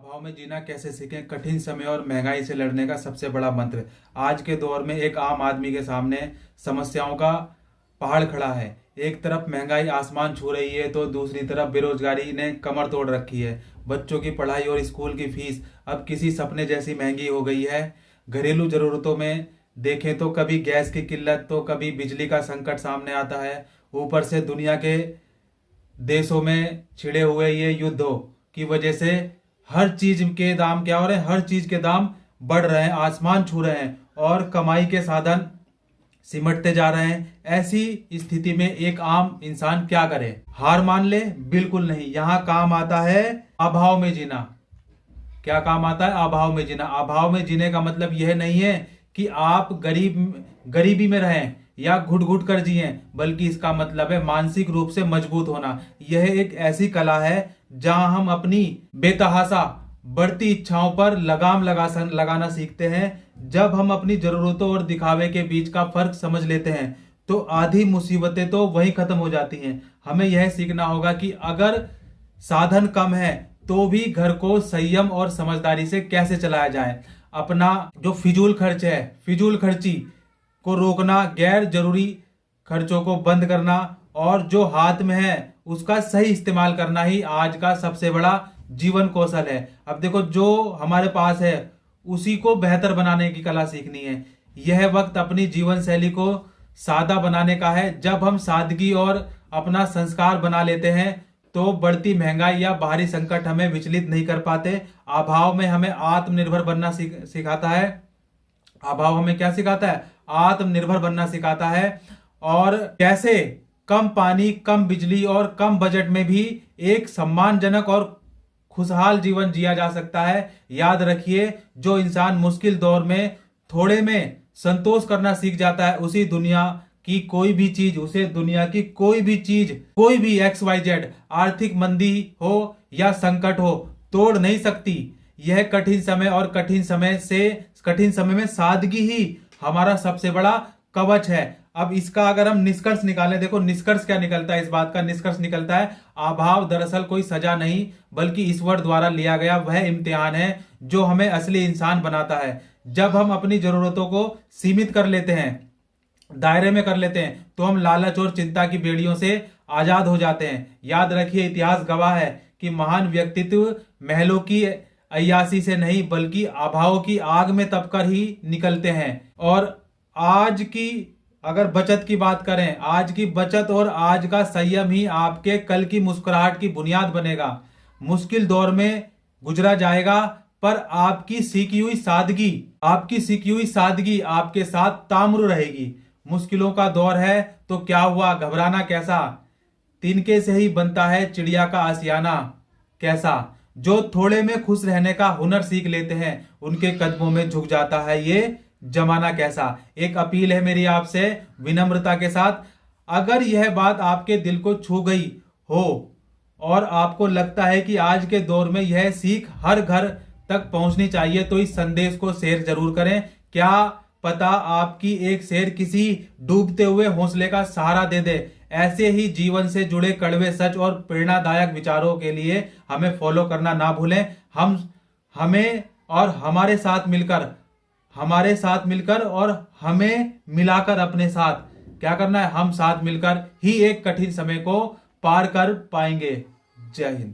अभाव में जीना कैसे सीखें, कठिन समय और महंगाई से लड़ने का सबसे बड़ा मंत्र। आज के दौर में एक आम आदमी के सामने समस्याओं का पहाड़ खड़ा है। एक तरफ महंगाई आसमान छू रही है तो दूसरी तरफ बेरोजगारी ने कमर तोड़ रखी है। बच्चों की पढ़ाई और स्कूल की फीस अब किसी सपने जैसी महंगी हो गई है। घरेलू जरूरतों में देखें तो कभी गैस की किल्लत तो कभी बिजली का संकट सामने आता है। ऊपर से दुनिया के देशों में छिड़े हुए ये युद्धों की वजह से हर चीज के दाम क्या हो रहे हैं, हर चीज के दाम बढ़ रहे हैं, आसमान छू रहे हैं और कमाई के साधन सिमटते जा रहे हैं। ऐसी स्थिति में एक आम इंसान क्या करे? हार मान ले? बिल्कुल नहीं। यहाँ काम आता है अभाव में जीना। क्या काम आता है? अभाव में जीना। अभाव में जीने का मतलब यह नहीं है कि आप गरीबी में रहें या घुट घुट कर जिए, बल्कि इसका मतलब है मानसिक रूप से मजबूत होना। यह एक ऐसी कला है जहां हम अपनी बेतहाशा बढ़ती इच्छाओं पर लगाम लगाना सीखते हैं। जब हम अपनी जरूरतों और दिखावे के बीच का फर्क समझ लेते हैं तो आधी मुसीबतें तो वहीं खत्म हो जाती हैं। हमें यह सीखना होगा कि अगर साधन कम है तो भी घर को संयम और समझदारी से कैसे चलाया जाए। अपना जो फिजूल खर्च है, फिजूल खर्ची को रोकना, गैर जरूरी खर्चों को बंद करना और जो हाथ में है उसका सही इस्तेमाल करना ही आज का सबसे बड़ा जीवन कौशल है। अब देखो, जो हमारे पास है उसी को बेहतर बनाने की कला सीखनी है। यह वक्त अपनी जीवन शैली को सादा बनाने का है। जब हम सादगी और अपना संस्कार बना लेते हैं तो बढ़ती महंगाई या बाहरी संकट हमें विचलित नहीं कर पाते। अभाव में हमें आत्मनिर्भर बनना सिखाता है। अभाव हमें क्या सिखाता है? आत्मनिर्भर बनना सिखाता है। और कैसे कम पानी, कम बिजली और कम बजट में भी एक सम्मानजनक और खुशहाल जीवन जिया जा सकता है। याद रखिए, जो इंसान मुश्किल दौर में थोड़े में संतोष करना सीख जाता है उसी दुनिया की कोई भी चीज, उसे दुनिया की कोई भी चीज, कोई भी XYZ आर्थिक मंदी हो या संकट हो तोड़ नहीं सकती। यह कठिन समय और कठिन समय में सादगी ही हमारा सबसे बड़ा कवच है। अब इसका अगर हम निष्कर्ष निकालें, देखो निष्कर्ष क्या निकलता है? इस बात का निष्कर्ष निकलता है अभाव दरअसल कोई सजा नहीं बल्कि ईश्वर द्वारा लिया गया वह इम्तिहान है जो हमें असली इंसान बनाता है। जब हम अपनी जरूरतों को सीमित कर लेते हैं, दायरे में कर लेते हैं, तो हम लालच और चिंता की बेड़ियों से आजाद हो जाते हैं। याद रखिए, इतिहास गवाह है कि महान व्यक्तित्व महलों की अय्यासी से नहीं बल्कि अभाव की आग में तपकर ही निकलते हैं। और आज की अगर बचत की बात करें, आज की बचत और आज का संयम ही आपके कल की मुस्कुराहट की बुनियाद बनेगा। मुश्किल दौर में गुजरा जाएगा पर आपकी सीखी हुई सादगी आपके साथ ताम्र रहेगी। मुश्किलों का दौर है तो क्या हुआ, घबराना कैसा? तिनके से ही बनता है चिड़िया का आशियाना कैसा। जो थोड़े में खुश रहने का हुनर सीख लेते हैं उनके कदमों में झुक जाता है ये जमाना कैसा। एक अपील है मेरी आपसे विनम्रता के साथ, अगर यह बात आपके दिल को छू गई हो और आपको लगता है कि आज के दौर में यह सीख हर घर तक पहुंचनी चाहिए तो इस संदेश को शेयर जरूर करें। क्या पता आपकी एक शेयर किसी डूबते हुए हौसले का सहारा दे दे। ऐसे ही जीवन से जुड़े कड़वे सच और प्रेरणादायक विचारों के लिए हमें फॉलो करना ना भूलें। हमें और हमारे साथ मिलकर और हमें मिलाकर अपने साथ क्या करना है? हम साथ मिलकर ही एक कठिन समय को पार कर पाएंगे। जय हिंद।